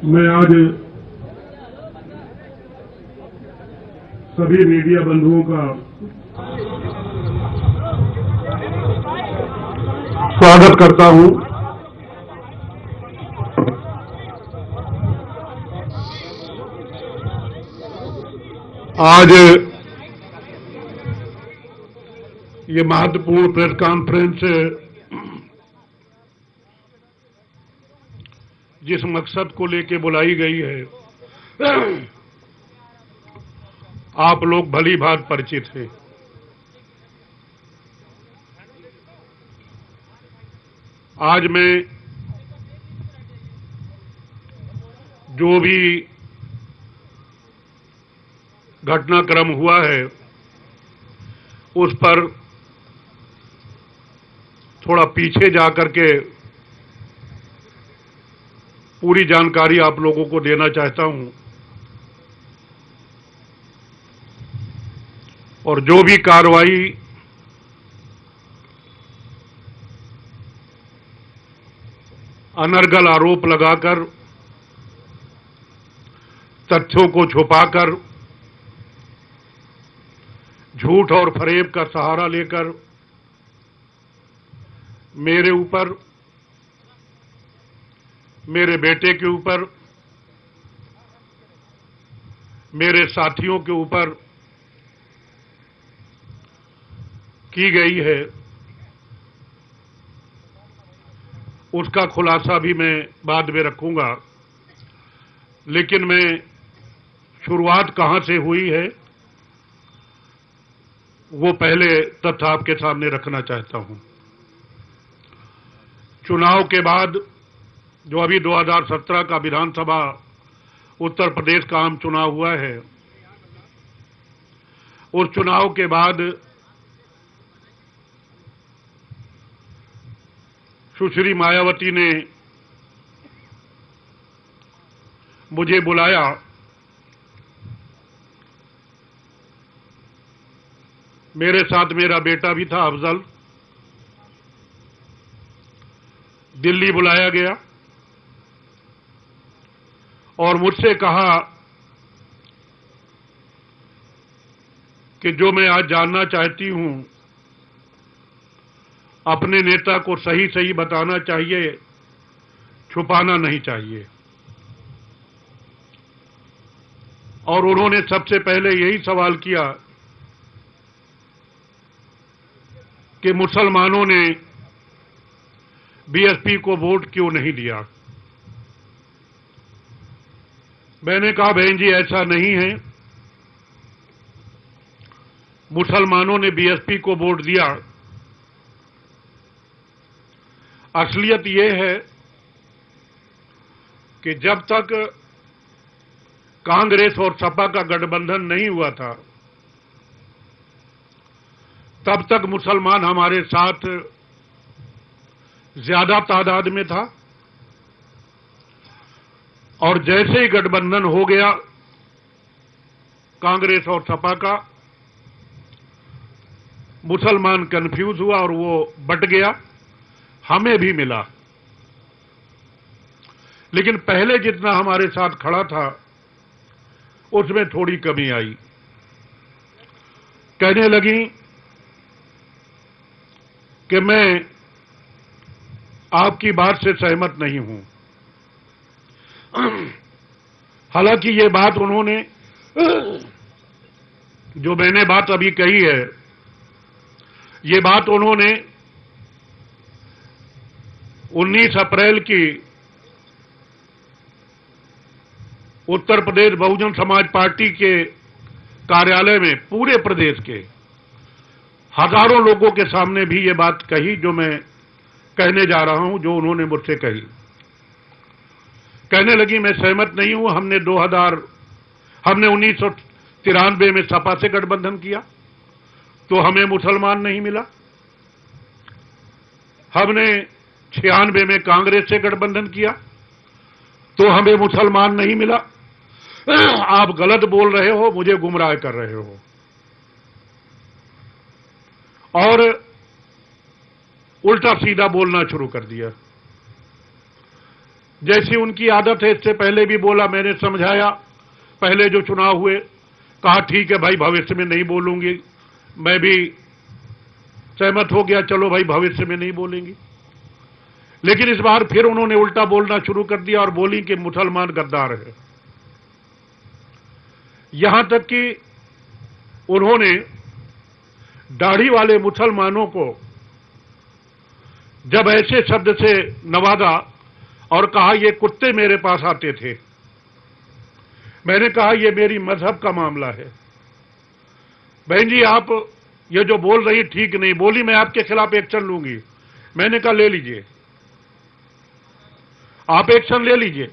मैं आज सभी मीडिया बंधुओं का स्वागत करता हूं। आज ये महत्वपूर्ण प्रेस कॉन्फ्रेंस जिस मकसद को लेकर बुलाई गई है, आप लोग भली भांति परिचित हैं। आज मैं जो भी घटनाक्रम हुआ है उस पर थोड़ा पीछे जाकर के पूरी जानकारी आप लोगों को देना चाहता हूं, और जो भी कार्रवाई अनर्गल आरोप लगाकर, तथ्यों को छुपाकर, झूठ और फरेब का सहारा लेकर मेरे ऊपर, मेरे बेटे के ऊपर, मेरे साथियों के ऊपर की गई है, उसका खुलासा भी मैं बाद में रखूंगा। लेकिन मैं शुरुआत कहां से हुई है वो पहले तथ्य आपके सामने रखना चाहता हूं। चुनाव के बाद जो अभी 2017 का विधानसभा उत्तर प्रदेश का आम चुनाव हुआ है, उस चुनाव के बाद सुश्री मायावती ने मुझे बुलाया। मेरे साथ मेरा बेटा भी था, अफजल। दिल्ली बुलाया गया और मुझसे कहा कि जो मैं आज जानना चाहती हूं, अपने नेता को सही सही बताना चाहिए, छुपाना नहीं चाहिए। और उन्होंने सबसे पहले यही सवाल किया कि मुसलमानों ने बीएसपी को वोट क्यों नहीं दिया। मैंने कहा, बहन जी, ऐसा नहीं है। मुसलमानों ने बीएसपी को वोट दिया। असलियत यह है कि जब तक कांग्रेस और सपा का गठबंधन नहीं हुआ था, तब तक मुसलमान हमारे साथ ज्यादा तादाद में था, और जैसे ही गठबंधन हो गया कांग्रेस और सपा का, मुसलमान कंफ्यूज हुआ और वो बट गया, हमें भी मिला। लेकिन पहले जितना हमारे साथ खड़ा था उसमें थोड़ी कमी आई। कहने लगी कि मैं आपकी बात से सहमत नहीं हूं। हालांकि ये बात उन्होंने, जो मैंने बात अभी कही है, ये बात उन्होंने 19 अप्रैल की उत्तर प्रदेश बहुजन समाज पार्टी के कार्यालय में पूरे प्रदेश के हजारों लोगों के सामने भी ये बात कही जो मैं कहने जा रहा हूं, जो उन्होंने मुझसे कही। कहने लगी, मैं सहमत नहीं हूं। हमने 1993 में सपा से गठबंधन किया तो हमें मुसलमान नहीं मिला। हमने 96 में कांग्रेस से गठबंधन किया तो हमें मुसलमान नहीं मिला। आप गलत बोल रहे हो, मुझे गुमराह कर रहे हो। और उल्टा सीधा बोलना शुरू कर दिया। जैसी उनकी आदत है, इससे पहले भी बोला, मैंने समझाया, पहले जो चुनाव हुए, कहा ठीक है भाई भविष्य में नहीं बोलूंगी, मैं भी सहमत हो गया, चलो भाई भविष्य में नहीं बोलेंगी। लेकिन इस बार फिर उन्होंने उल्टा बोलना शुरू कर दिया और बोली कि मुसलमान गद्दार है। यहां तक कि उन्होंने दाढ़ी वाले मुसलमानों को जब ऐसे शब्द से नवाजा और कहा ये कुत्ते मेरे पास आते थे, मैंने कहा ये मेरी मजहब का मामला है, बहन जी आप ये जो बोल रही ठीक नहीं। बोली मैं आपके खिलाफ एक्शन लूंगी। मैंने कहा ले लीजिए, आप एक्शन ले लीजिए,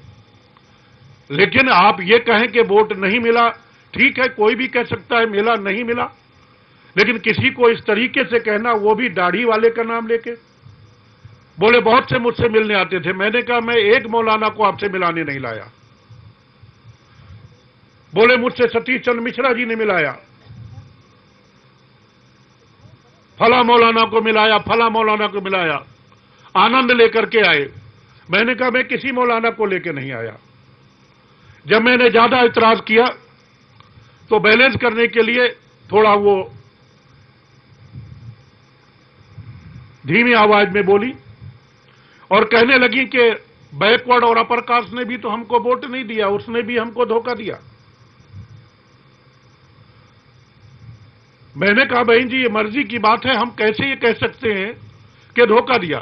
लेकिन आप ये कहें कि वोट नहीं मिला, ठीक है, कोई भी कह सकता है मिला नहीं मिला, लेकिन किसी को इस तरीके से कहना, वो भी दाढ़ी वाले का नाम लेके। बोले बहुत से मुझसे मिलने आते थे। मैंने कहा मैं एक मौलाना को आपसे मिलाने नहीं लाया। बोले मुझसे सतीश चंद्र मिश्रा जी ने मिलाया, फला मौलाना को मिलाया, फला मौलाना को मिलाया, आनंद लेकर के आए। मैंने कहा मैं किसी मौलाना को लेकर नहीं आया। जब मैंने ज्यादा इतराज किया तो बैलेंस करने के लिए थोड़ा वो धीमी आवाज में बोली और कहने लगी कि बैकवर्ड और अपर कास्ट ने भी तो हमको वोट नहीं दिया, उसने भी हमको धोखा दिया। मैंने कहा बहन जी ये मर्जी की बात है, हम कैसे ये कह सकते हैं कि धोखा दिया।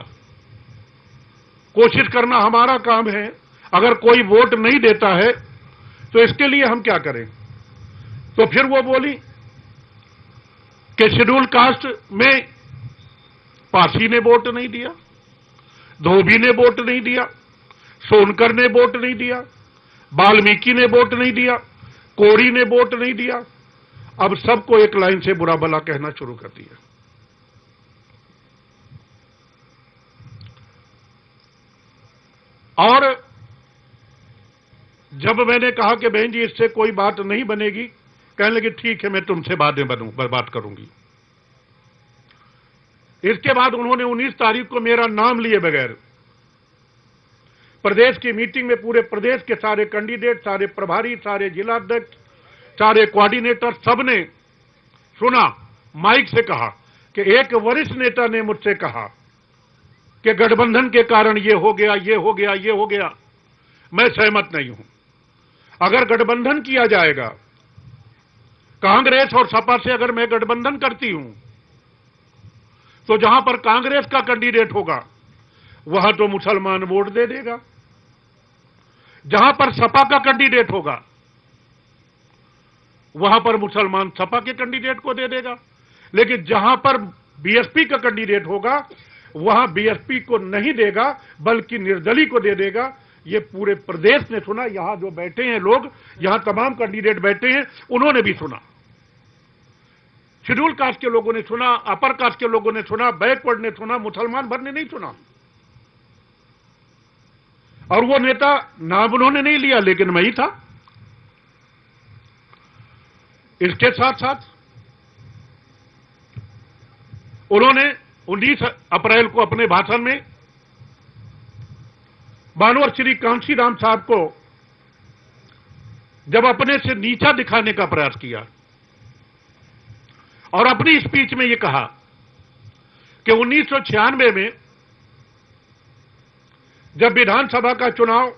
कोशिश करना हमारा काम है, अगर कोई वोट नहीं देता है तो इसके लिए हम क्या करें। तो फिर वो बोली कि शेड्यूल कास्ट में पासी ने वोट नहीं दिया, धोबी ने वोट नहीं दिया, सोनकर ने वोट नहीं दिया, वाल्मीकि ने वोट नहीं दिया, कोरी ने वोट नहीं दिया। अब सबको एक लाइन से बुरा भला कहना शुरू कर दिया। और जब मैंने कहा कि बहन जी इससे कोई बात नहीं बनेगी, कहने लगी ठीक है मैं तुमसे बाद में बात करूंगी। इसके बाद उन्होंने 19 तारीख को मेरा नाम लिए बगैर प्रदेश की मीटिंग में पूरे प्रदेश के सारे कैंडिडेट, सारे प्रभारी, सारे जिलाध्यक्ष, सारे कोऑर्डिनेटर सबने सुना, माइक से कहा कि एक वरिष्ठ नेता ने मुझसे कहा कि गठबंधन के कारण ये हो गया, ये हो गया, ये हो गया। मैं सहमत नहीं हूं। अगर गठबंधन किया जाएगा, कांग्रेस और सपा से अगर मैं गठबंधन करती हूं, तो जहां पर कांग्रेस का कैंडिडेट होगा वहां तो मुसलमान वोट दे देगा, जहां पर सपा का कैंडिडेट होगा वहां पर मुसलमान सपा के कैंडिडेट को दे देगा, लेकिन जहां पर बीएसपी का कैंडिडेट होगा वहां बीएसपी को नहीं देगा बल्कि निर्दलीय को दे देगा। ये पूरे प्रदेश ने सुना, यहां जो बैठे हैं लोग, यहां तमाम कैंडिडेट बैठे हैं, उन्होंने भी सुना। शेड्यूल कास्ट के लोगों ने सुना, अपर कास्ट के लोगों ने सुना, बैकवर्ड ने सुना, मुसलमान भर ने नहीं सुना। और वो नेता नाम उन्होंने नहीं लिया, लेकिन मैं ही था। इसके साथ साथ उन्होंने 19 अप्रैल को अपने भाषण में मानवर श्री कांशीराम साहब को जब अपने से नीचा दिखाने का प्रयास किया और अपनी स्पीच में यह कहा कि 1996 में जब विधानसभा का चुनाव,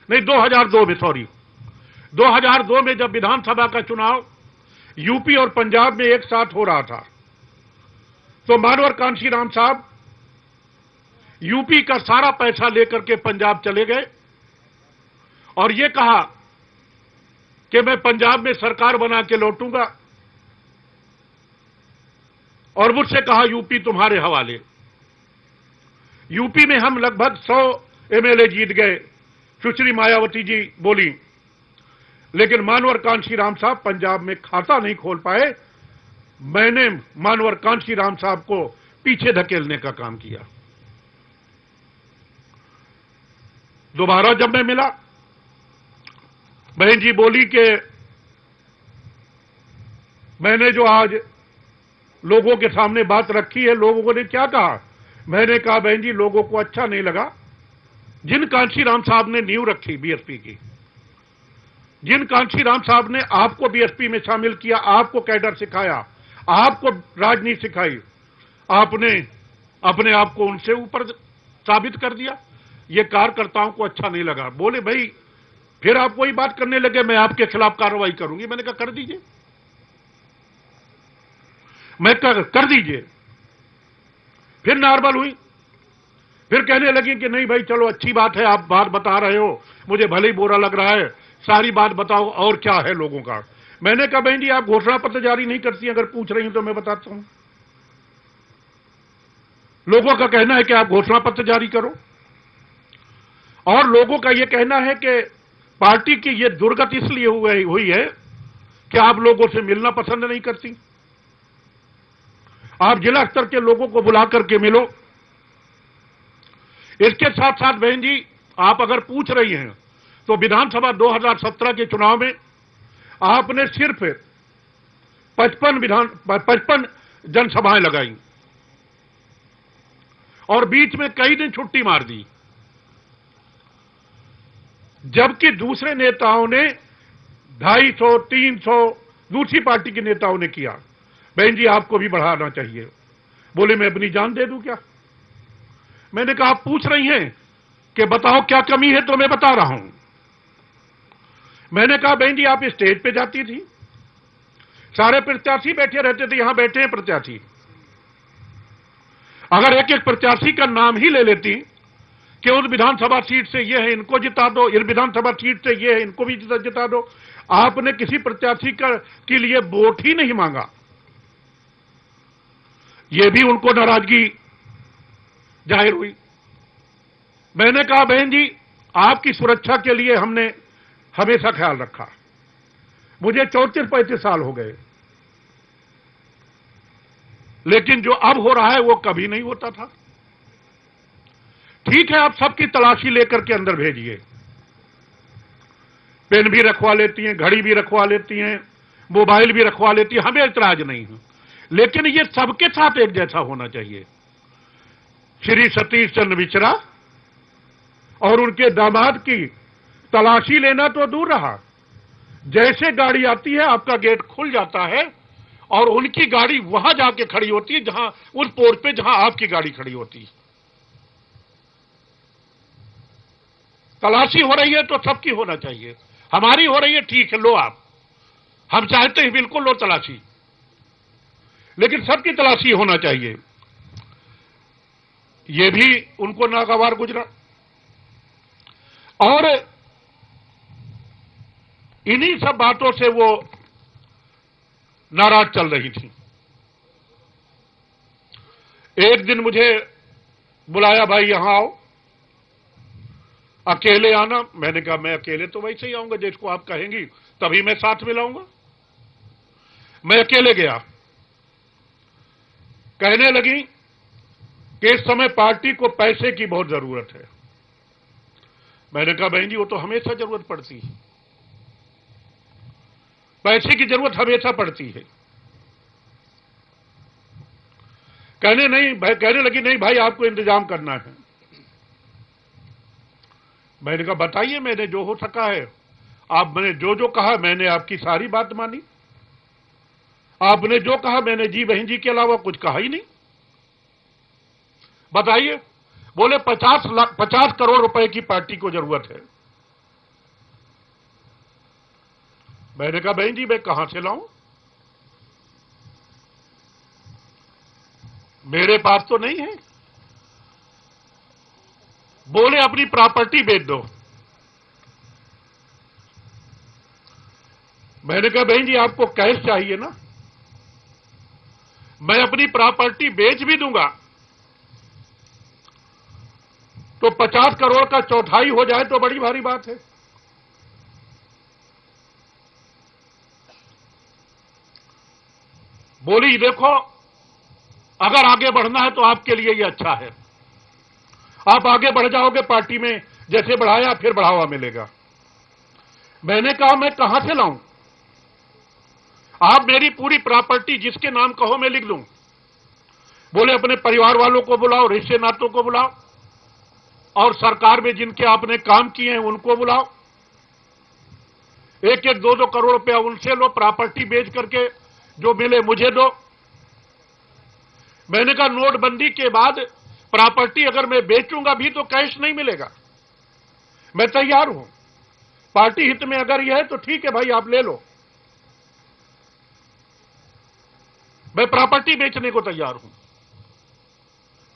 नहीं 2002 में, सॉरी 2002 में जब विधानसभा का चुनाव यूपी और पंजाब में एक साथ हो रहा था, तो मानवर कांशीराम साहब यूपी का सारा पैसा लेकर के पंजाब चले गए और ये कहा कि मैं पंजाब में सरकार बना के लौटूंगा, और मुझसे कहा यूपी तुम्हारे हवाले। यूपी में हम लगभग 100 एमएलए जीत गए, सुश्री मायावती जी बोली, लेकिन मानवर कांशीराम साहब पंजाब में खाता नहीं खोल पाए। मैंने मानवर कांशीराम साहब को पीछे धकेलने का काम किया। दोबारा जब मैं मिला, बहन जी बोली कि मैंने जो आज लोगों के सामने बात रखी है, लोगों ने क्या कहा। मैंने कहा बहन जी लोगों को अच्छा नहीं लगा, जिन कांशीराम साहब ने नींव रखी बीएसपी की, जिन कांशीराम साहब ने आपको बीएसपी में शामिल किया, आपको कैडर सिखाया, आपको राजनीति सिखाई, आपने अपने आप को उनसे ऊपर साबित कर दिया। ये कार्यकर्ताओं को अच्छा नहीं लगा। बोले भाई फिर आप वही बात करने लगे, मैं आपके खिलाफ कार्रवाई करूंगी। मैंने कहा कर दीजिए, मैं कर दीजिए। फिर नॉर्मल हुई, फिर कहने लगी कि नहीं भाई चलो अच्छी बात है, आप बात बता रहे हो, मुझे भले ही बुरा लग रहा है, सारी बात बताओ और क्या है लोगों का। मैंने कहा बहन जी आप घोषणा पत्र जारी नहीं करती, अगर पूछ रही हूं तो मैं बताता हूं। लोगों का कहना है कि आप घोषणा पत्र जारी करो, और लोगों का यह कहना है कि पार्टी की यह दुर्गति इसलिए हुई है कि आप लोगों से मिलना पसंद नहीं करती। आप जिला स्तर के लोगों को बुला करके मिलो। इसके साथ साथ बहन जी आप अगर पूछ रही हैं तो विधानसभा 2017 के चुनाव में आपने सिर्फ 55 जनसभाएं लगाई और बीच में कई दिन छुट्टी मार दी, जबकि दूसरे नेताओं ने 250, 300 दूसरी पार्टी के नेताओं ने किया। बहन जी आपको भी बढ़ाना चाहिए। बोले मैं अपनी जान दे दूं क्या? मैंने कहा आप पूछ रही हैं कि बताओ क्या कमी है, तो मैं बता रहा हूं। मैंने कहा बहन जी आप स्टेज पे जाती थी, सारे प्रत्याशी बैठे रहते थे, यहां बैठे हैं प्रत्याशी, अगर एक एक प्रत्याशी का नाम ही ले लेती कि उस विधानसभा सीट से ये है इनको जिता दो, इस विधानसभा सीट से ये है इनको भी जिता दो, आपने किसी प्रत्याशी के लिए वोट ही नहीं मांगा। ये भी उनको नाराजगी जाहिर हुई। मैंने कहा बहन जी आपकी सुरक्षा के लिए हमने हमेशा ख्याल रखा। मुझे 34-35 साल हो गए, लेकिन जो अब हो रहा है वो कभी नहीं होता था। ठीक है आप सबकी तलाशी लेकर के अंदर भेजिए, पेन भी रखवा लेती हैं, घड़ी भी रखवा लेती हैं, मोबाइल भी रखवा लेती हैं, हमें इतराज नहीं है, लेकिन ये सबके साथ एक जैसा होना चाहिए। श्री सतीश चंद्र मिश्रा और उनके दामाद की तलाशी लेना तो दूर रहा, जैसे गाड़ी आती है आपका गेट खुल जाता है और उनकी गाड़ी वहां जाके खड़ी होती है, जहां उस पोर्ट पे जहां आपकी गाड़ी खड़ी होती है। तलाशी हो रही है तो सबकी होना चाहिए। हमारी हो रही है ठीक है, लो आप, हम चाहते हैं बिल्कुल लो तलाशी, लेकिन सबकी तलाशी होना चाहिए। यह भी उनको नागवार गुजरा। और इन्हीं सब बातों से वो नाराज चल रही थी। एक दिन मुझे बुलाया, भाई यहां आओ, अकेले आना। मैंने कहा मैं अकेले तो वैसे ही आऊंगा, जिसको आप कहेंगी तभी मैं साथ में लाऊंगा। मैं अकेले गया। कहने लगी कि इस समय पार्टी को पैसे की बहुत जरूरत है। मैंने कहा बहन जी वो तो हमेशा जरूरत पड़ती है, पैसे की जरूरत हमेशा पड़ती है। कहने लगी नहीं भाई आपको इंतजाम करना है। मैंने कहा बताइए, मैंने जो हो सका है, मैंने जो जो कहा मैंने आपकी सारी बात मानी, आपने जो कहा मैंने जी बहन जी के अलावा कुछ कहा ही नहीं। बताइए। बोले 50 करोड़ रुपए की पार्टी को जरूरत है। मैंने कहा बहन जी मैं कहां से लाऊं, मेरे पास तो नहीं है। बोले अपनी प्रॉपर्टी बेच दो। मैंने कहा बहन जी आपको कैश चाहिए ना, मैं अपनी प्रॉपर्टी बेच भी दूंगा तो 50 करोड़ का चौथाई हो जाए तो बड़ी भारी बात है। बोली देखो अगर आगे बढ़ना है तो आपके लिए ये अच्छा है, आप आगे बढ़ जाओगे पार्टी में, जैसे बढ़ाया फिर बढ़ावा मिलेगा। मैंने कहा मैं कहां से लाऊं, आप मेरी पूरी प्रॉपर्टी जिसके नाम कहो मैं लिख लूं। बोले अपने परिवार वालों को बुलाओ, रिश्ते नातों को बुलाओ। और सरकार में जिनके आपने काम किए हैं उनको बुलाओ, 1-1, 2-2 करोड़ रुपया उनसे लो, प्रॉपर्टी बेच करके जो मिले मुझे दो। मैंने कहा नोटबंदी के बाद प्रॉपर्टी अगर मैं बेचूंगा भी तो कैश नहीं मिलेगा, मैं तैयार हूं, पार्टी हित में अगर यह है तो ठीक है भाई आप ले लो, मैं प्रॉपर्टी बेचने को तैयार हूं।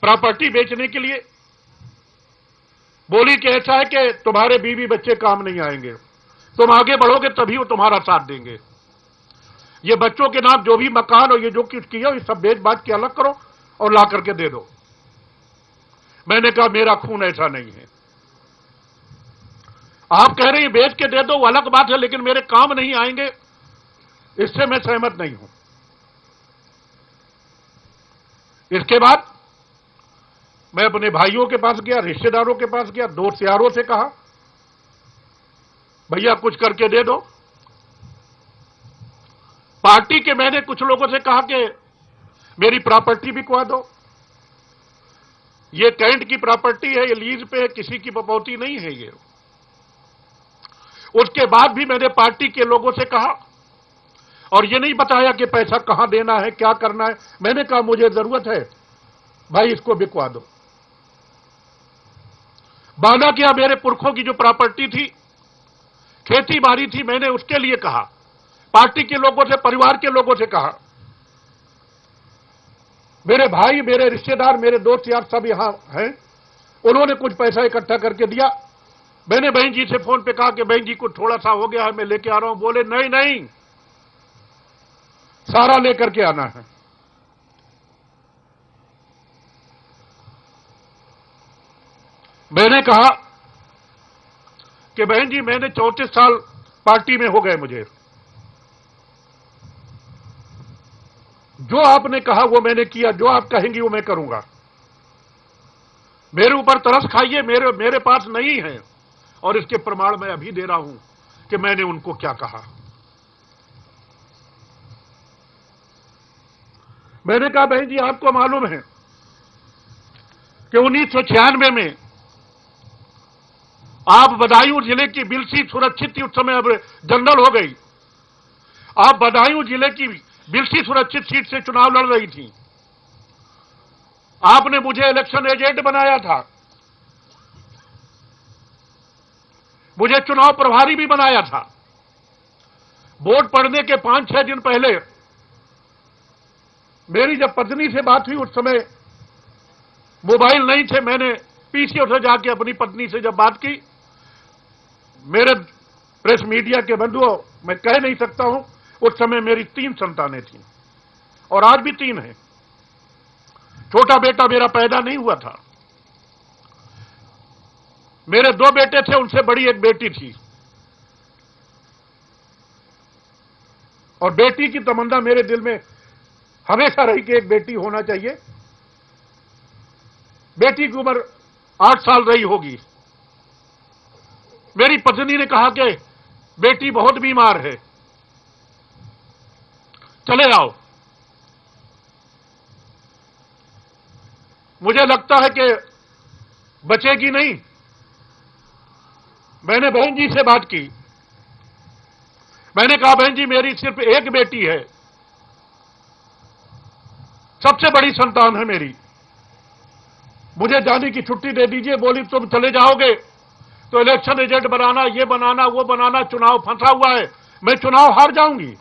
प्रॉपर्टी बेचने के लिए बोली कि ऐसा है कि तुम्हारे बीवी बच्चे काम नहीं आएंगे, तुम आगे बढ़ोगे तभी वो तुम्हारा साथ देंगे, ये बच्चों के नाम जो भी मकान और ये जो कुछ किया ये सब बेच बात के अलग करो और ला करके दे दो। मैंने कहा मेरा खून ऐसा नहीं है, आप कह रहे हैं बेच के दे दो वो अलग बात है, लेकिन मेरे काम नहीं आएंगे इससे मैं सहमत नहीं हूं। इसके बाद मैं अपने भाइयों के पास गया, रिश्तेदारों के पास गया, दोस्त यारों से कहा भैया कुछ करके दे दो। पार्टी के मैंने कुछ लोगों से कहा कि मेरी प्रॉपर्टी बिकवा दो, ये कैंट की प्रॉपर्टी है, ये लीज पे है, किसी की प्रॉपर्टी नहीं है ये। उसके बाद भी मैंने पार्टी के लोगों से कहा और ये नहीं बताया कि पैसा कहां देना है, क्या करना है। मैंने कहा मुझे जरूरत है भाई इसको बिकवा दो। वादा किया, मेरे पुरखों की जो प्रॉपर्टी थी, खेती बाड़ी थी, मैंने उसके लिए कहा, पार्टी के लोगों से, परिवार के लोगों से कहा, मेरे भाई, मेरे रिश्तेदार, मेरे दोस्त यार सब यहां हैं, उन्होंने कुछ पैसा इकट्ठा करके दिया। मैंने बहन जी से फोन पे कहा कि बहन जी को थोड़ा सा हो गया है, मैं लेके आ रहा हूं। बोले नहीं नहीं, सारा लेकर के आना है। मैंने कहा कि बहन जी मैंने 34 साल पार्टी में हो गए, मुझे जो आपने कहा वो मैंने किया, जो आप कहेंगी वो मैं करूंगा। मेरे ऊपर तरस खाइए, मेरे पास नहीं है और इसके प्रमाण मैं अभी दे रहा हूं कि मैंने उनको क्या कहा। मैंने कहा बहन जी आपको मालूम है कि 1996 में आप बदायूं जिले की बिलसी सुरक्षित थी, उस समय अब जनरल हो गई, आप बदायूं जिले की बिलसी सुरक्षित सीट से चुनाव लड़ रही थी, आपने मुझे इलेक्शन एजेंट बनाया था, मुझे चुनाव प्रभारी भी बनाया था। वोट पड़ने के 5-6 दिन पहले मेरी जब पत्नी से बात हुई, उस समय मोबाइल नहीं थे, मैंने पीसीओ से जाके अपनी पत्नी से जब बात की, मेरे प्रेस मीडिया के बंधुओं मैं कह नहीं सकता हूं, उस समय मेरी 3 संतानें थीं और आज भी 3 हैं। छोटा बेटा मेरा पैदा नहीं हुआ था, मेरे 2 बेटे थे, उनसे बड़ी एक बेटी थी और बेटी की तमन्ना मेरे दिल में हमेशा रही कि एक बेटी होना चाहिए। बेटी की उम्र 8 साल रही होगी। मेरी पत्नी ने कहा कि बेटी बहुत बीमार है, चले आओ। मुझे लगता है कि बचेगी नहीं। मैंने बहन जी से बात की, मैंने कहा बहन जी मेरी सिर्फ एक बेटी है, सबसे बड़ी संतान है मेरी, मुझे जाने की छुट्टी दे दीजिए। बोली तुम चले जाओगे तो इलेक्शन एजेंट बनाना, ये बनाना, वो बनाना, चुनाव फंसा हुआ है, मैं चुनाव हार जाऊंगी,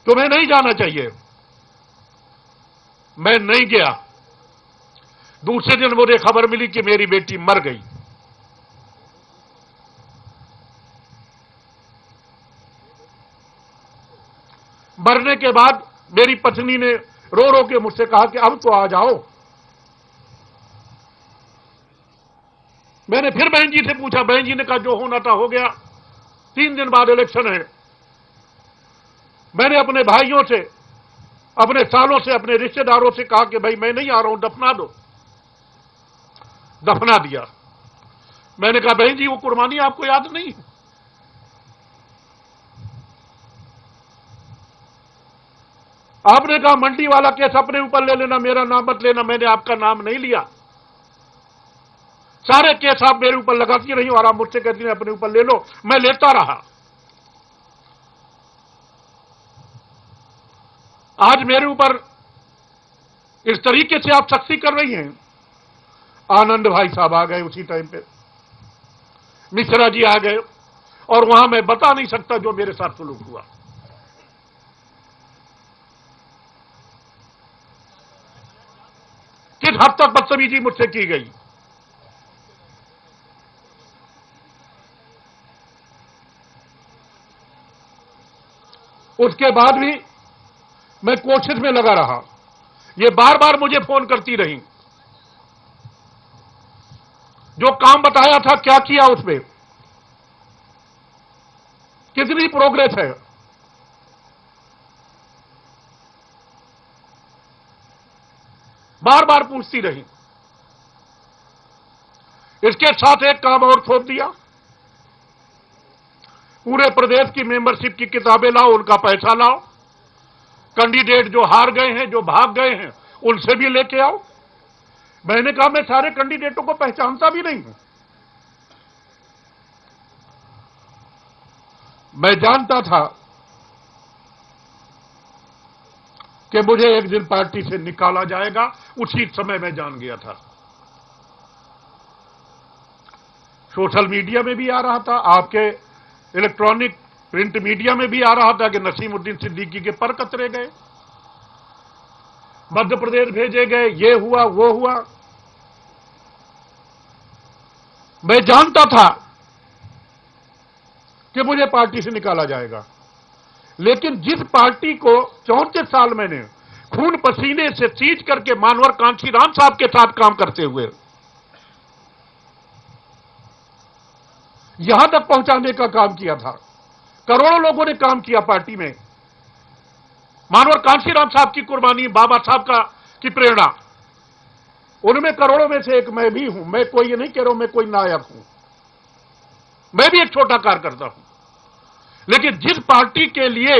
तुम्हें नहीं जाना चाहिए। मैं नहीं गया। दूसरे दिन मुझे खबर मिली कि मेरी बेटी मर गई। मरने के बाद मेरी पत्नी ने रो रो के मुझसे कहा कि अब तो आ जाओ। मैंने फिर बहन जी से पूछा, बहन जी ने कहा जो होना था हो गया, 3 दिन बाद इलेक्शन है। मैंने अपने भाइयों से, अपने सालों से, अपने रिश्तेदारों से कहा कि भाई मैं नहीं आ रहा हूं, दफना दो। दफना दिया। मैंने कहा बहन जी वो कुर्बानी आपको याद नहीं है? आपने कहा मंडी वाला केस अपने ऊपर ले लेना, मेरा नाम मत लेना, मैंने आपका नाम नहीं लिया। सारे केस आप मेरे ऊपर लगाती रही और आप मुझसे कहती हैं अपने ऊपर ले लो, मैं लेता रहा। आज मेरे ऊपर इस तरीके से आप सख्ती कर रही हैं। आनंद भाई साहब आ गए उसी टाइम पे, मिश्रा जी आ गए, और वहां मैं बता नहीं सकता जो मेरे साथ सुलूक हुआ। किस हद तक बदतमीजी मुझसे की गई। उसके बाद भी मैं कोशिश में लगा रहा। ये बार बार मुझे फोन करती रही, जो काम बताया था क्या किया, उसमें कितनी प्रोग्रेस है। बार बार पूछती रही। इसके साथ एक काम और थोप दिया, पूरे प्रदेश की मेंबरशिप की किताबें लाओ, उनका पैसा लाओ, कैंडिडेट जो हार गए हैं, जो भाग गए हैं, उनसे भी लेके आओ। मैंने कहा मैं सारे कैंडिडेटों को पहचानता भी नहीं हूं। मैं जानता था कि मुझे एक दिन पार्टी से निकाला जाएगा, उसी समय मैं जान गया था। सोशल मीडिया में भी आ रहा था, आपके इलेक्ट्रॉनिक प्रिंट मीडिया में भी आ रहा था कि नसीमुद्दीन सिद्दीकी के पर कतरे गए, मध्य प्रदेश भेजे गए, ये हुआ वो हुआ। मैं जानता था कि मुझे पार्टी से निकाला जाएगा, लेकिन जिस पार्टी को 34 साल मैंने खून पसीने से सींच करके मानवर कांशीराम साहब के साथ काम करते हुए यहां तक पहुंचाने का काम किया था, करोड़ों लोगों ने काम किया पार्टी में। मानवर कांशीराम साहब की कुर्बानी, बाबा साहब की प्रेरणा, उनमें करोड़ों में से एक मैं भी हूं। मैं कोई ये नहीं कह रहा हूं मैं कोई नायक हूं, मैं भी एक छोटा कार्यकर्ता हूं। लेकिन जिस पार्टी के लिए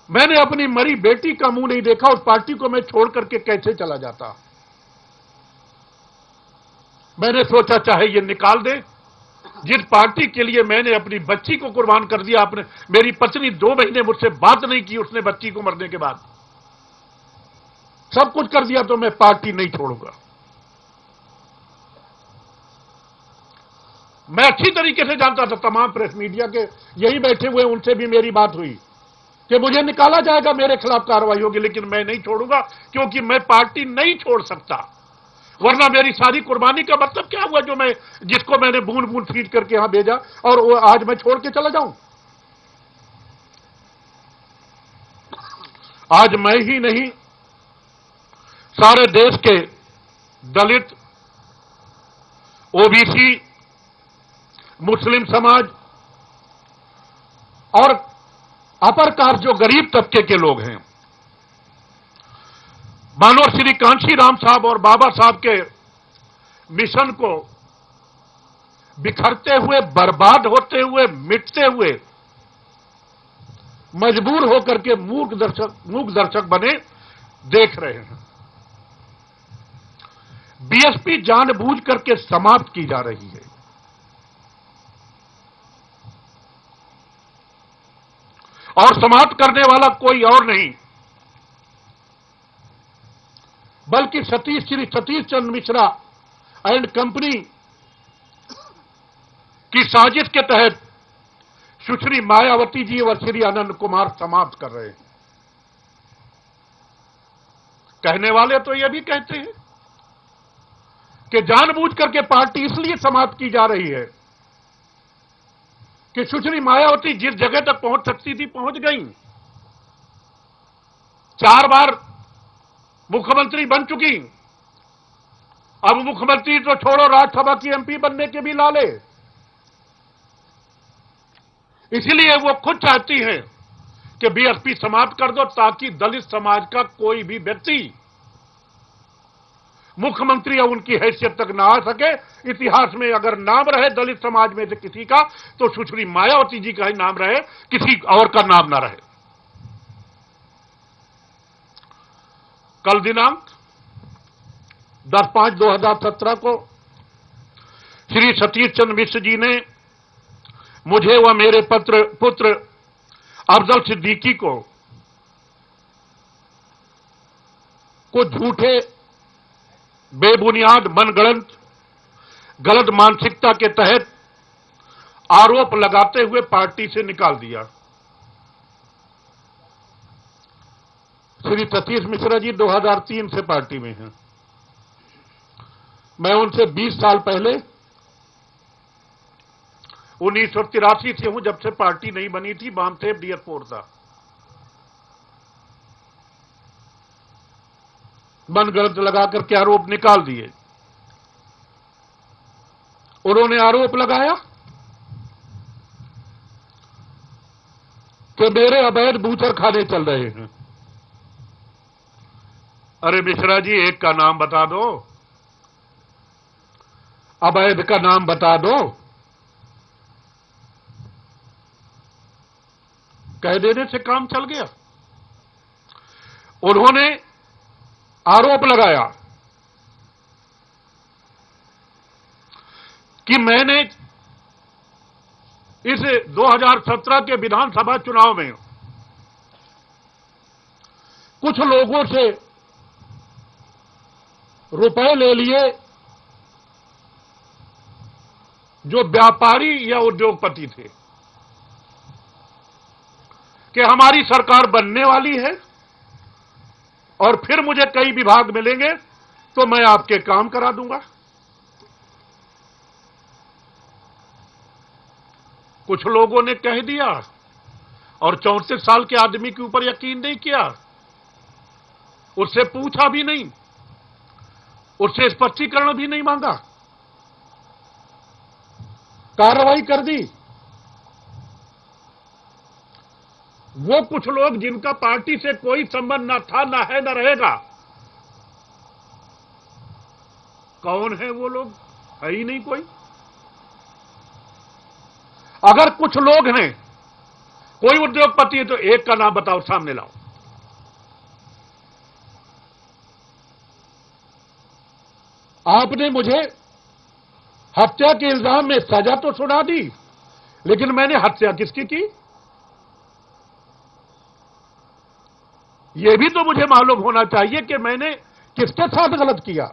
मैंने अपनी मरी बेटी का मुंह नहीं देखा, उस पार्टी को मैं छोड़ करके कैसे चला जाता। मैंने सोचा चाहे ये निकाल दे। जिस पार्टी के लिए मैंने अपनी बच्ची को कुर्बान कर दिया, आपने, मेरी पत्नी 2 महीने मुझसे बात नहीं की, उसने बच्ची को मरने के बाद सब कुछ कर दिया, तो मैं पार्टी नहीं छोड़ूंगा। मैं अच्छी तरीके से जानता था, तमाम प्रेस मीडिया के यही बैठे हुए, उनसे भी मेरी बात हुई कि मुझे निकाला जाएगा, मेरे खिलाफ कार्रवाई होगी, लेकिन मैं नहीं छोड़ूंगा, क्योंकि मैं पार्टी नहीं छोड़ सकता। वरना मेरी सारी कुर्बानी का मतलब क्या हुआ, जो मैं, जिसको मैंने बूंद बूंद फीड करके यहां भेजा, और वो आज मैं छोड़ के चला जाऊं। आज मैं ही नहीं, सारे देश के दलित, ओबीसी, मुस्लिम समाज और अपर कास्ट जो गरीब तबके के लोग हैं, मानो श्री कांशीराम साहब और बाबा साहब के मिशन को बिखरते हुए, बर्बाद होते हुए, मिटते हुए, मजबूर होकर के मूक दर्शक बने देख रहे हैं। बीएसपी जानबूझ करके समाप्त की जा रही है, और समाप्त करने वाला कोई और नहीं बल्कि श्री सतीश चंद्र मिश्रा एंड कंपनी की साजिश के तहत सुश्री मायावती जी और श्री आनंद कुमार समाप्त कर रहे हैं। कहने वाले तो यह भी कहते हैं कि जानबूझ करके पार्टी इसलिए समाप्त की जा रही है कि सुश्री मायावती जिस जगह तक पहुंच सकती थी पहुंच गई। 4 बार मुख्यमंत्री बन चुकी, अब मुख्यमंत्री तो छोड़ो, राज्यसभा की एमपी बनने के भी लाले। इसलिए वो खुद चाहती हैं कि बीएसपी समाप्त कर दो, ताकि दलित समाज का कोई भी व्यक्ति मुख्यमंत्री या उनकी हैसियत तक ना आ सके। इतिहास में अगर नाम रहे दलित समाज में से किसी का, तो सुश्री मायावती जी का ही नाम रहे, किसी और का नाम ना रहे। कल दिनांक 10/5/2017 को श्री सतीश चंद्र मिश्र जी ने मुझे व मेरे पुत्र अफजल सिद्दीकी को झूठे, बेबुनियाद, मनगढ़ंत, गलत मानसिकता के तहत आरोप लगाते हुए पार्टी से निकाल दिया। श्री सतीश मिश्रा जी 2003 से पार्टी में हैं। मैं उनसे 20 साल पहले 1983 से हूं, जब से पार्टी नहीं बनी थी, बामसेब DS4 था। मनगढ़ंत लगा करके आरोप निकाल दिए। उन्होंने आरोप लगाया कि मेरे अवैध बूचर खाने चल रहे हैं। अरे मिश्रा जी, एक का नाम बता दो, अवैध का नाम बता दो। कह देने से काम चल गया। उन्होंने आरोप लगाया कि मैंने इस 2017 के विधानसभा चुनाव में कुछ लोगों से रुपए ले लिए जो व्यापारी या उद्योगपति थे, कि हमारी सरकार बनने वाली है और फिर मुझे कई विभाग मिलेंगे तो मैं आपके काम करा दूंगा। कुछ लोगों ने कह दिया और 34 साल के आदमी के ऊपर यकीन नहीं किया, उससे पूछा भी नहीं, उससे स्पष्टीकरण भी नहीं मांगा, कार्रवाई कर दी। वो कुछ लोग जिनका पार्टी से कोई संबंध न था, न है, न रहेगा, कौन है वो लोग? है ही नहीं कोई। अगर कुछ लोग हैं, कोई उद्योगपति है तो एक का नाम बताओ, सामने लाओ। आपने मुझे हत्या के इल्जाम में सजा तो सुना दी, लेकिन मैंने हत्या किसकी की, यह भी तो मुझे मालूम होना चाहिए कि मैंने किसके साथ गलत किया।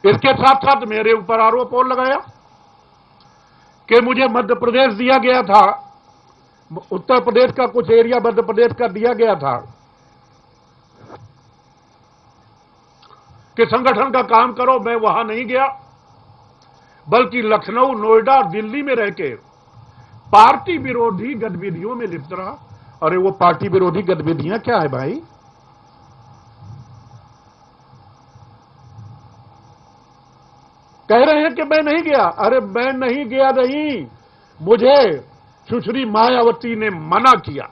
इसके साथ साथ मेरे ऊपर आरोप और लगाया कि मुझे मध्य प्रदेश दिया गया था, उत्तर प्रदेश का कुछ एरिया मध्य प्रदेश का दिया गया था कि संगठन का काम करो। मैं वहां नहीं गया, बल्कि लखनऊ, नोएडा, दिल्ली में रह के पार्टी विरोधी गतिविधियों में लिप्त रहा। अरे वो पार्टी विरोधी गतिविधियां क्या है भाई? कह रहे हैं कि मैं नहीं गया। अरे मैं नहीं गया नहीं, मुझे सुश्री मायावती ने मना किया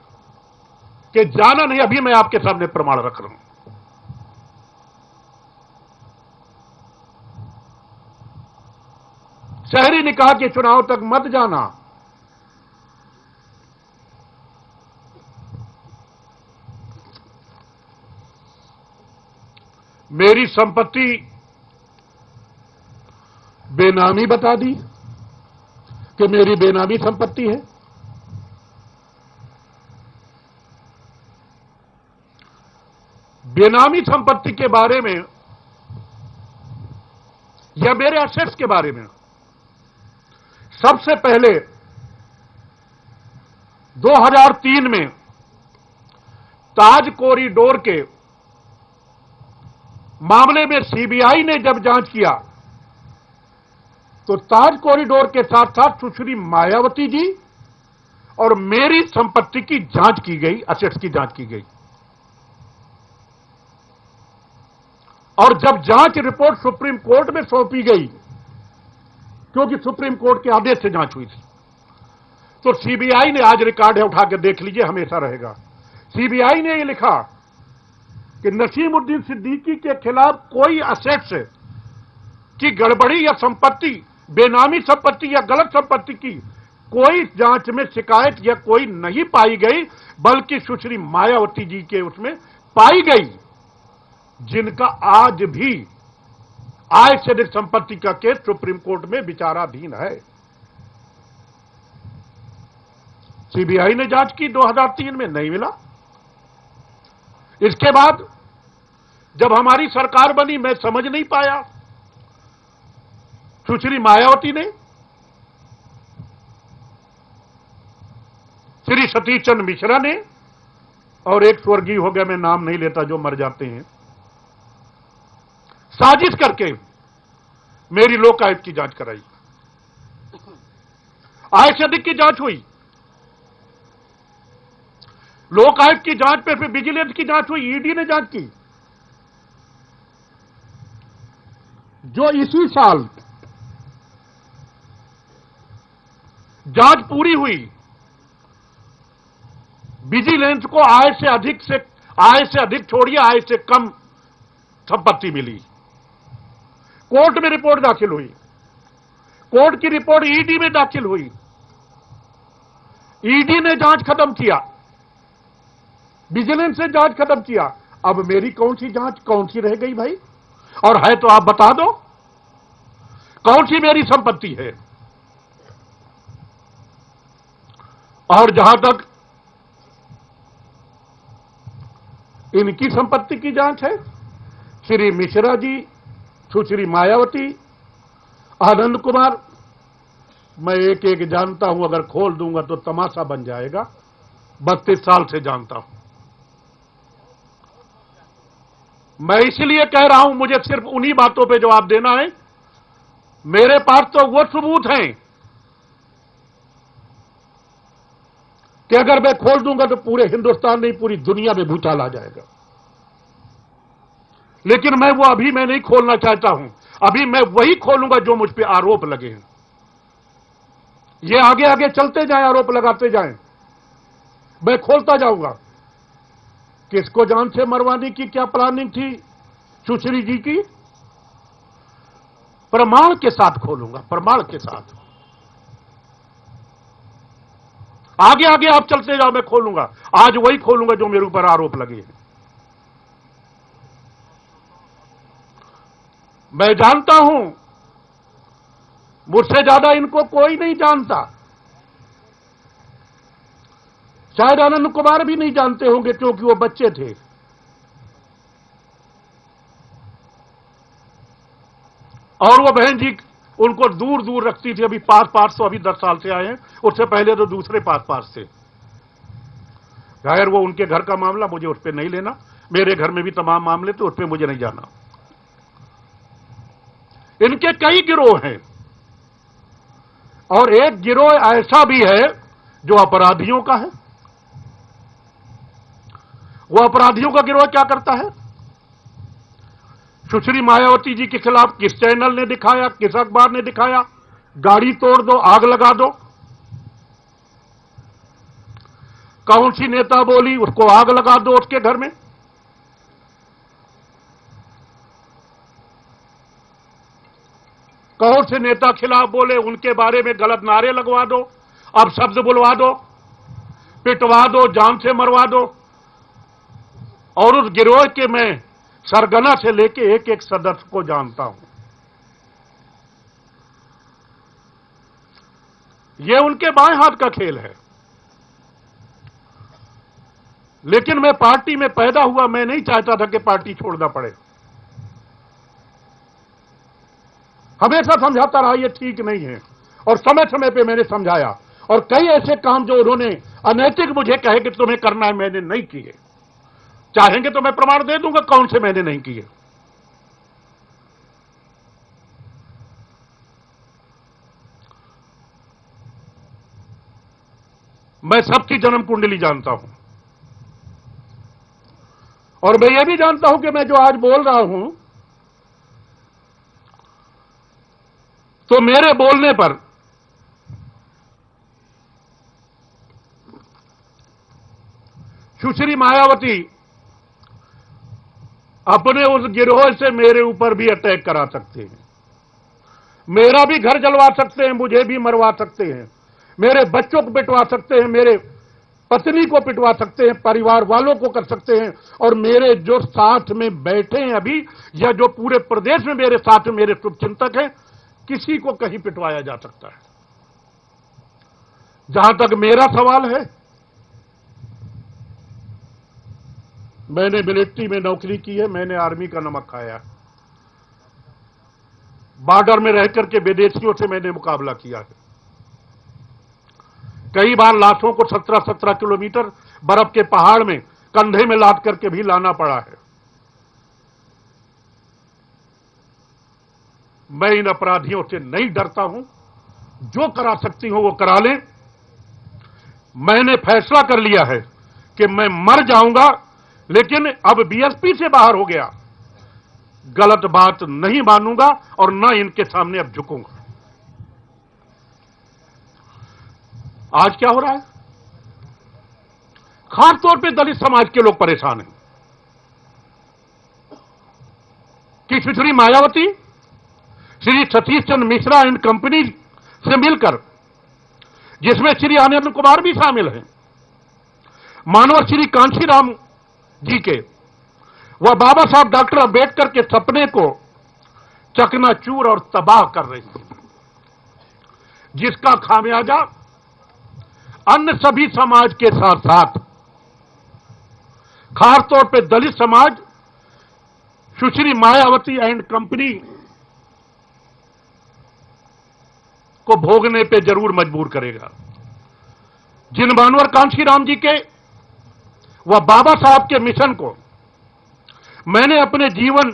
कि जाना नहीं। अभी मैं आपके सामने प्रमाण रख रहा हूं। शहरी निकाह के चुनाव तक मत जाना। मेरी संपत्ति बेनामी बता दी कि मेरी बेनामी संपत्ति है। बेनामी संपत्ति के बारे में या मेरे असेट्स के बारे में सबसे पहले 2003 में ताज कॉरिडोर के मामले में सीबीआई ने जब जांच किया तो ताज कॉरिडोर के साथ साथ सुश्री मायावती जी और मेरी संपत्ति की जांच की गई, असेट्स की जांच की गई। और जब जांच रिपोर्ट सुप्रीम कोर्ट में सौंपी गई, क्योंकि सुप्रीम कोर्ट के आदेश से जांच हुई थी, तो सीबीआई ने, आज रिकॉर्ड है उठा के देख लीजिए, हमेशा रहेगा, सीबीआई ने यह लिखा कि नसीमुद्दीन सिद्दीकी के खिलाफ कोई असेट्स की गड़बड़ी या संपत्ति, बेनामी संपत्ति या गलत संपत्ति की कोई जांच में शिकायत या कोई नहीं पाई गई, बल्कि सुश्री मायावती जी के उसमें पाई गई, जिनका आज भी आय से अधिक संपत्ति का केस सुप्रीम कोर्ट में विचाराधीन है। सीबीआई ने जांच की 2003 में, नहीं मिला। इसके बाद जब हमारी सरकार बनी, मैं समझ नहीं पाया, सुश्री मायावती ने श्री सतीश चंद्र मिश्रा ने और एक स्वर्गीय हो गया, मैं नाम नहीं लेता, जो मर जाते हैं, साजिश करके मेरी लोकायुक्त की जांच कराई। आय से अधिक की जांच हुई, लोकायुक्त की जांच पे फिर विजिलेंस की जांच हुई, ईडी ने जांच की। जो इसी साल जांच पूरी हुई, विजिलेंस को आय से अधिक छोड़िए, आय से कम संपत्ति मिली। कोर्ट में रिपोर्ट दाखिल हुई, कोर्ट की रिपोर्ट ईडी में दाखिल हुई, ईडी ने जांच खत्म किया, विजिलेंस ने जांच खत्म किया। अब मेरी कौन सी जांच कौन सी रह गई भाई? और है तो आप बता दो, कौन सी मेरी संपत्ति है? और जहां तक इनकी संपत्ति की जांच है, श्री मिश्रा जी, सुश्री मायावती, आनंद कुमार, मैं एक एक जानता हूं, अगर खोल दूंगा तो तमाशा बन जाएगा। 32 साल से जानता हूं। मैं इसलिए कह रहा हूं, मुझे सिर्फ उन्हीं बातों पे जवाब देना है। मेरे पास तो वो सबूत हैं कि अगर मैं खोल दूंगा तो पूरे हिंदुस्तान नहीं, पूरी दुनिया में भूचाल आ जाएगा। लेकिन मैं नहीं खोलना चाहता हूं। अभी मैं वही खोलूंगा जो मुझ पे आरोप लगे हैं। ये आगे आगे चलते जाएं, आरोप लगाते जाएं, मैं खोलता जाऊंगा। किसको जान से मरवाने की क्या प्लानिंग थी सुश्री जी की, प्रमाण के साथ खोलूंगा, प्रमाण के साथ। आगे आगे आप चलते जाओ, मैं खोलूंगा। आज वही खोलूंगा जो मेरे ऊपर आरोप लगे हैं। मैं जानता हूं, मुझसे ज्यादा इनको कोई नहीं जानता। शायद आनंद कुमार भी नहीं जानते होंगे, क्योंकि वो बच्चे थे। और वो बहन जी उनको दूर दूर रखती थी। अभी पास तो अभी 10 साल से आए हैं, उससे पहले तो दूसरे पास थे। खैर, वो उनके घर का मामला, मुझे उस पर नहीं लेना। मेरे घर में भी तमाम मामले थे, उस पर मुझे नहीं जाना। इनके कई गिरोह हैं, और एक गिरोह ऐसा भी है जो अपराधियों का है। वो अपराधियों का गिरोह क्या करता है? सुश्री मायावती जी के खिलाफ किस चैनल ने दिखाया, किस अखबार ने दिखाया, गाड़ी तोड़ दो, आग लगा दो। कौन सी नेता बोली, उसको आग लगा दो उसके घर में। कौन से नेता खिलाफ बोले, उनके बारे में गलत नारे लगवा दो, अब शब्द बुलवा दो, पिटवा दो, जान से मरवा दो। और उस गिरोह के मैं सरगना से लेके एक एक सदस्य को जानता हूं। यह उनके बाएं हाथ का खेल है। लेकिन मैं पार्टी में पैदा हुआ, मैं नहीं चाहता था कि पार्टी छोड़ना पड़े। हमेशा समझाता रहा ये ठीक नहीं है, और समय समय पे मैंने समझाया। और कई ऐसे काम जो उन्होंने अनैतिक मुझे कहे कि तुम्हें करना है, मैंने नहीं किए। चाहेंगे तो मैं प्रमाण दे दूंगा कौन से मैंने नहीं किए। मैं सबकी जन्म कुंडली जानता हूं, और मैं यह भी जानता हूं कि मैं जो आज बोल रहा हूं, तो मेरे बोलने पर सुश्री मायावती अपने उस गिरोह से मेरे ऊपर भी अटैक करा सकते हैं, मेरा भी घर जलवा सकते हैं, मुझे भी मरवा सकते हैं। मेरे बच्चों को पिटवा सकते हैं, मेरे पत्नी को पिटवा सकते हैं, परिवार वालों को कर सकते हैं, और मेरे जो साथ में बैठे हैं अभी, या जो पूरे प्रदेश में मेरे साथ में मेरे शुभचिंतक हैं, किसी को कहीं पिटवाया जा सकता है। जहां तक मेरा सवाल है, मैंने मिलिट्री में नौकरी की है, मैंने आर्मी का नमक खाया, बॉर्डर में रह करके विदेशियों से मैंने मुकाबला किया है। कई बार लाशों को 17-17 किलोमीटर बर्फ के पहाड़ में कंधे में लाद करके भी लाना पड़ा है। मैं इन अपराधियों से नहीं डरता हूं, जो करा सकती हूं वो करा लें। मैंने फैसला कर लिया है कि मैं मर जाऊंगा, लेकिन अब बीएसपी से बाहर हो गया, गलत बात नहीं मानूंगा और न इनके सामने अब झुकूंगा। आज क्या हो रहा है? खास तौर पे दलित समाज के लोग परेशान हैं कि श्री मायावती, श्री सतीश चंद्र मिश्रा एंड कंपनी से मिलकर, जिसमें श्री आनंद कुमार भी शामिल हैं, मानो श्री कांशीराम जी के वह बाबा साहब डॉक्टर अंबेडकर के सपने को चकनाचूर और तबाह कर रही है, जिसका खामियाजा अन्य सभी समाज के साथ साथ खासतौर पे दलित समाज सुश्री मायावती एंड कंपनी को भोगने पे जरूर मजबूर करेगा। जिन मानवर कांशीराम जी के व बाबा साहब के मिशन को मैंने अपने जीवन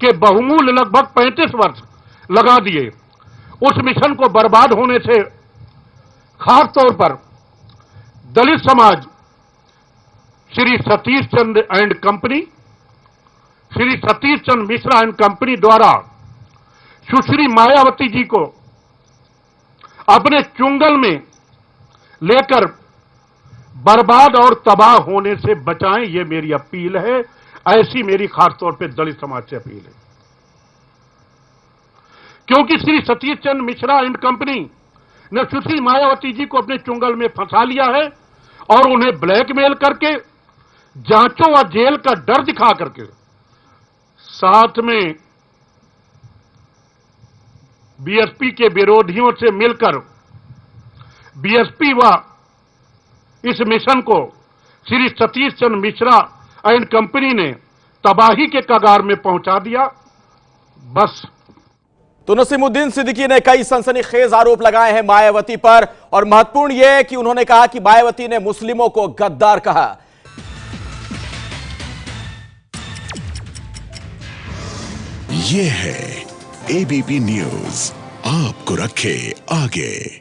के बहुमूल्य लगभग 35 वर्ष लगा दिए, उस मिशन को बर्बाद होने से खास तौर पर दलित समाज Shri Satish Chandra and company, Shri Satish Chandra Mishra and company द्वारा सुश्री मायावती जी को अपने चुंगल में लेकर बर्बाद और तबाह होने से बचाएं, ये मेरी अपील है। ऐसी मेरी खासतौर पे दलित समाज से अपील है, क्योंकि श्री सतीश चंद्र मिश्रा एंड कंपनी ने सुश्री मायावती जी को अपने चुंगल में फंसा लिया है और उन्हें ब्लैकमेल करके, जांचों व जेल का डर दिखा करके, साथ में बीएसपी के विरोधियों से मिलकर बीएसपी व इस मिशन को श्री सतीश चंद्र मिश्रा एंड कंपनी ने तबाही के कगार में पहुंचा दिया। बस। तो नसीमुद्दीन सिद्दीकी ने कई सनसनीखेज आरोप लगाए हैं मायावती पर, और महत्वपूर्ण यह है कि उन्होंने कहा कि मायावती ने मुस्लिमों को गद्दार कहा। ये है एबीपी न्यूज, आपको रखे आगे।